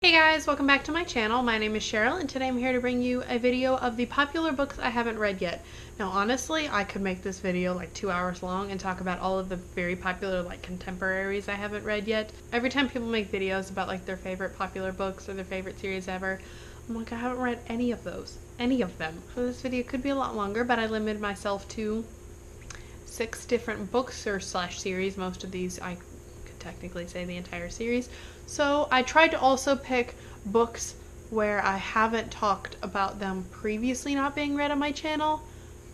Hey guys, welcome back to my channel. My name is Cheryl and today I'm here to bring you a video of the popular books I haven't read yet. Now honestly, I could make this video like 2 hours long and talk about all of the very popular like contemporaries I haven't read yet. Every time people make videos about like their favorite popular books or their favorite series ever, I'm like, I haven't read any of them. So this video could be a lot longer, but I limited myself to 6 different books or slash series. Most of these I could technically say the entire series. So I tried to also pick books where I haven't talked about them previously not being read on my channel.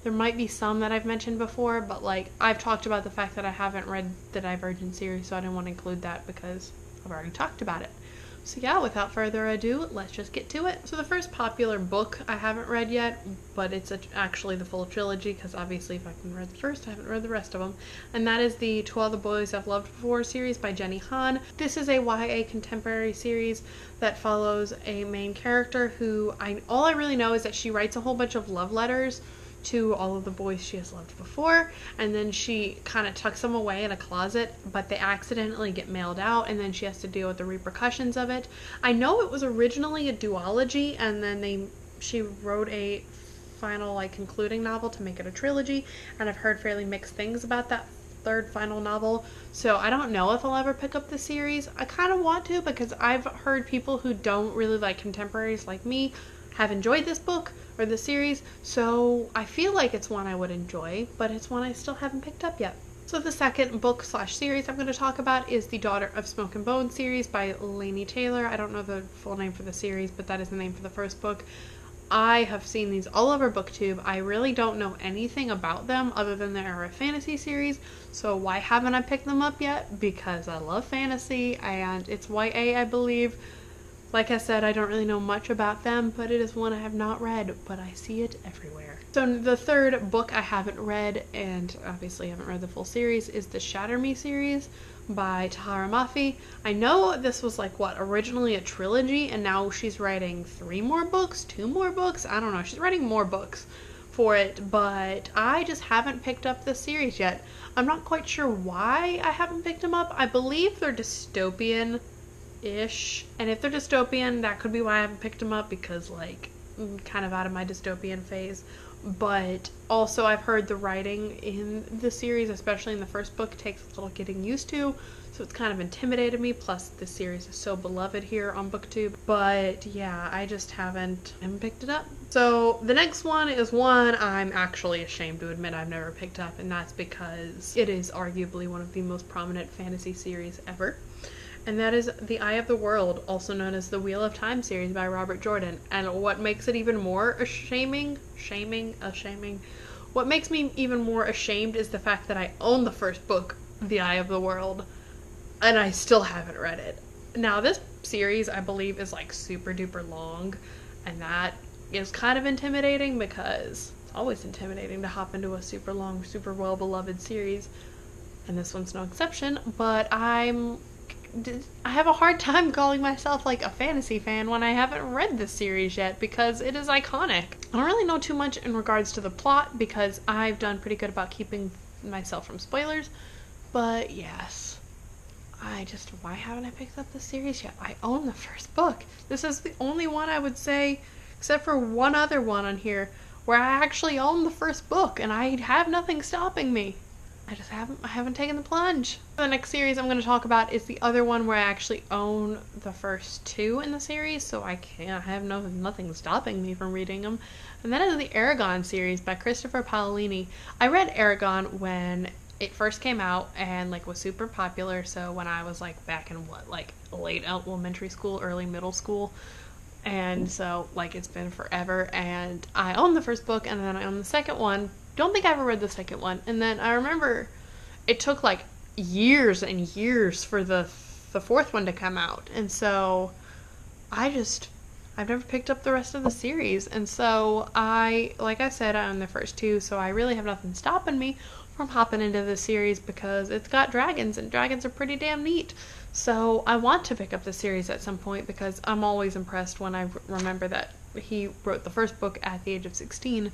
There might be some that I've mentioned before, but like I've talked about the fact that I haven't read the Divergent series, so I didn't want to include that because I've already talked about it. So yeah, without further ado, let's just get to it. So the first popular book I haven't read yet, but it's actually the full trilogy because obviously if I can read the first, I haven't read the rest of them. And that is the To All the Boys I've Loved Before series by Jenny Han. This is a YA contemporary series that follows a main character who all I really know is that she writes a whole bunch of love letters to all of the boys she has loved before, and then she kind of tucks them away in a closet, but they accidentally get mailed out, and then she has to deal with the repercussions of it. I know it was originally a duology, and then she wrote a final like concluding novel to make it a trilogy, and I've heard fairly mixed things about that third final novel, so I don't know if I'll ever pick up the series. I kind of want to because I've heard people who don't really like contemporaries like me have enjoyed this book or the series, so I feel like it's one I would enjoy, but it's one I still haven't picked up yet. So the second book slash series I'm going to talk about is the Daughter of Smoke and Bone series by Laini Taylor. I don't know the full name for the series, but that is the name for the first book. I have seen these all over BookTube. I really don't know anything about them other than they're a fantasy series, so why haven't I picked them up yet? Because I love fantasy, and it's YA, I believe. Like I said, I don't really know much about them, but it is one I have not read, but I see it everywhere. So the third book I haven't read, and obviously haven't read the full series, is the Shatter Me series by Tahereh Mafi. I know this was like, originally a trilogy, and now she's writing 3 more books, 2 more books? I don't know, she's writing more books for it, but I just haven't picked up this series yet. I'm not quite sure why I haven't picked them up. I believe they're dystopian ish, and if they're dystopian, that could be why I haven't picked them up, because like I'm kind of out of my dystopian phase. But also I've heard the writing in the series, especially in the first book, takes a little getting used to, so it's kind of intimidated me. Plus this series is so beloved here on BookTube. But yeah, I just haven't picked it up. So the next one is one I'm actually ashamed to admit I've never picked up, and that's because it is arguably one of the most prominent fantasy series ever. And that is The Eye of the World, also known as the Wheel of Time series by Robert Jordan. And what makes it even more what makes me even more ashamed is the fact that I own the first book, The Eye of the World, and I still haven't read it. Now this series, I believe, is like super duper long, and that is kind of intimidating because it's always intimidating to hop into a super long, super well beloved series, and this one's no exception. But I have a hard time calling myself like a fantasy fan when I haven't read this series yet, because it is iconic. I don't really know too much in regards to the plot because I've done pretty good about keeping myself from spoilers, but yes, why haven't I picked up this series yet? I own the first book. This is the only one I would say, except for one other one on here, where I actually own the first book and I have nothing stopping me. I haven't taken the plunge. The next series I'm going to talk about is the other one where I actually own the first 2 in the series, so I have nothing stopping me from reading them. And that is the Eragon series by Christopher Paolini. I read Eragon when it first came out and like was super popular, so when I was like back in late elementary school, early middle school. And so like it's been forever, and I own the first book and then I own the second one. Don't think I ever read the second one. And then I remember it took like years and years for the fourth one to come out. And so I've never picked up the rest of the series. And so like I said, I own the first 2, so I really have nothing stopping me from hopping into the series because it's got dragons, and dragons are pretty damn neat. So I want to pick up the series at some point because I'm always impressed when I remember that he wrote the first book at the age of 16.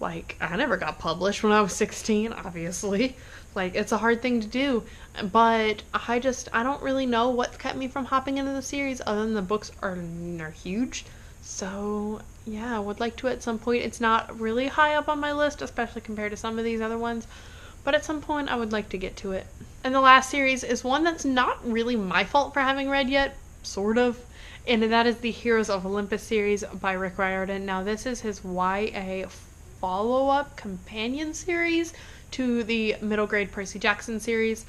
Like, I never got published when I was 16, obviously. Like, it's a hard thing to do. But I don't really know what's kept me from hopping into the series other than the books are huge. So, yeah, I would like to at some point. It's not really high up on my list, especially compared to some of these other ones. But at some point, I would like to get to it. And the last series is one that's not really my fault for having read yet, sort of. And that is the Heroes of Olympus series by Rick Riordan. Now, this is his YA follow-up companion series to the middle grade Percy Jackson series.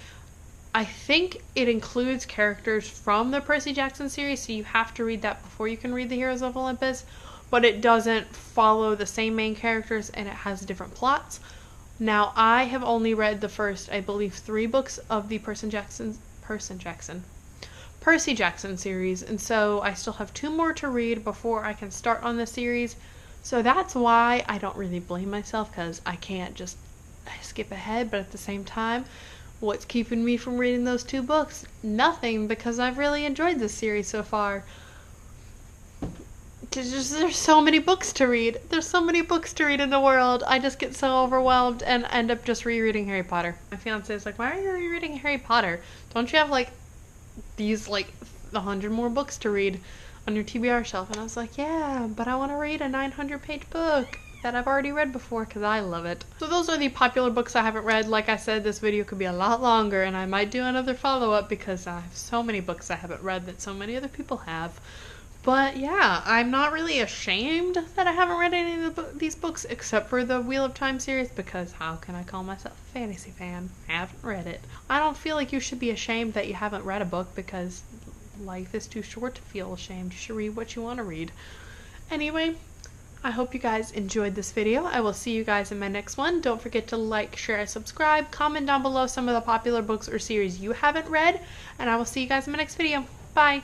I think it includes characters from the Percy Jackson series, so you have to read that before you can read the Heroes of Olympus, but it doesn't follow the same main characters and it has different plots. Now, I have only read the first, I believe, 3 books of the Percy Jackson series, and so I still have 2 more to read before I can start on the series. So that's why I don't really blame myself, because I can't just skip ahead, but at the same time, what's keeping me from reading those 2 books? Nothing, because I've really enjoyed this series so far. There's so many books to read. There's so many books to read in the world. I just get so overwhelmed and end up just rereading Harry Potter. My fiance is like, why are you rereading Harry Potter? Don't you have these 100 more books to read on your TBR shelf? And I was like, yeah, but I want to read a 900-page book that I've already read before because I love it. So those are the popular books I haven't read. Like I said, this video could be a lot longer and I might do another follow-up because I have so many books I haven't read that so many other people have. But yeah, I'm not really ashamed that I haven't read any of these books except for the Wheel of Time series, because how can I call myself a fantasy fan? I haven't read it. I don't feel like you should be ashamed that you haven't read a book, because life is too short to feel ashamed. You should read what you want to read. Anyway, I hope you guys enjoyed this video. I will see you guys in my next one. Don't forget to like, share, and subscribe. Comment down below some of the popular books or series you haven't read, and I will see you guys in my next video. Bye!